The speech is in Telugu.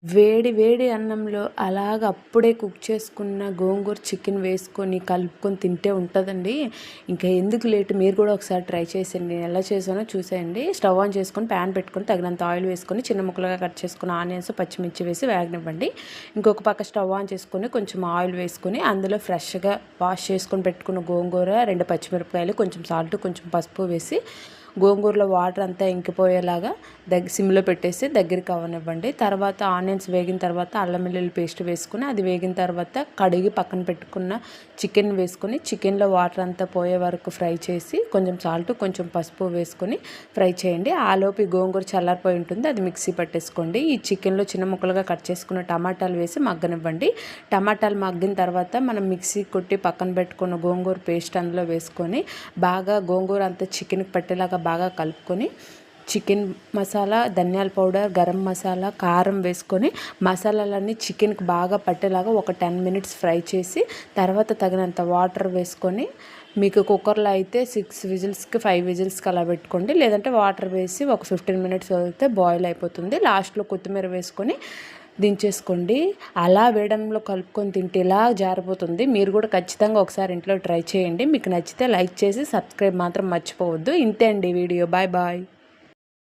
వేడి వేడి అన్నంలో అలాగ అప్పుడే కుక్ చేసుకున్న గోంగూర చికెన్ వేసుకొని కలుపుకొని తింటే ఉంటుందండి. ఇంకా ఎందుకు లేట్, మీరు కూడా ఒకసారి ట్రై చేసేయండి. నేను ఎలా చేసానో చూసేయండి. స్టవ్ ఆన్ చేసుకొని ప్యాన్ పెట్టుకొని తగినంత ఆయిల్ వేసుకొని చిన్న ముక్కలుగా కట్ చేసుకున్న ఆనియన్స్ పచ్చిమిర్చి వేసి వేగనివ్వండి. ఇంకొక పక్క స్టవ్ ఆన్ చేసుకొని కొంచెం ఆయిల్ వేసుకొని అందులో ఫ్రెష్గా వాష్ చేసుకొని పెట్టుకున్న గోంగూర, 2 పచ్చిమిరపకాయలు, కొంచెం సాల్ట్, కొంచెం పసుపు వేసి గోంగూరలో వాటర్ అంతా ఇంకిపోయేలాగా సిమ్లో పెట్టేసి దగ్గరికి అవ్వనివ్వండి. తర్వాత ఆనియన్స్ వేగిన తర్వాత అల్లం వెల్లుల్లి పేస్ట్ వేసుకుని అది వేగిన తర్వాత కడిగి పక్కన పెట్టుకున్న చికెన్ వేసుకొని చికెన్లో వాటర్ అంతా పోయే వరకు ఫ్రై చేసి కొంచెం సాల్ట్, కొంచెం పసుపు వేసుకొని ఫ్రై చేయండి. ఆలోపు గోంగూర చల్లారిపోయి ఉంటుంది, అది మిక్సీ పట్టేసుకోండి. ఈ చికెన్లో చిన్న ముక్కలుగా కట్ చేసుకున్న టమాటాలు వేసి మగ్గనివ్వండి. టమాటాలు మగ్గిన తర్వాత మనం మిక్సీ కొట్టి పక్కన పెట్టుకున్న గోంగూర పేస్ట్ అందులో వేసుకొని బాగా గోంగూర అంతా చికెన్కి పట్టేలాగా బాగా కలుపుకొని చికెన్ మసాలా, ధనియాల పౌడర్, గరం మసాలా, కారం వేసుకొని మసాలాలన్నీ చికెన్కి బాగా పట్టేలాగా ఒక 10 మినిట్స్ ఫ్రై చేసి తర్వాత తగినంత వాటర్ వేసుకొని, మీకు కుక్కర్లో అయితే 6 విజిల్స్కి 5 విజిల్స్కి అలా పెట్టుకోండి. లేదంటే వాటర్ వేసి ఒక 15 మినిట్స్ వదిలితే బాయిల్ అయిపోతుంది. లాస్ట్లో కొత్తిమీర వేసుకొని దించేసుకోండి. అలా వేయడంలో కలుపుకొని తింటే ఇలా జారిపోతుంది. మీరు కూడా ఖచ్చితంగా ఒకసారి ఇంట్లో ట్రై చేయండి. మీకు నచ్చితే లైక్ చేసి సబ్స్క్రైబ్ మాత్రం మర్చిపోవద్దు. ఇంతే అండి వీడియో. Bye bye.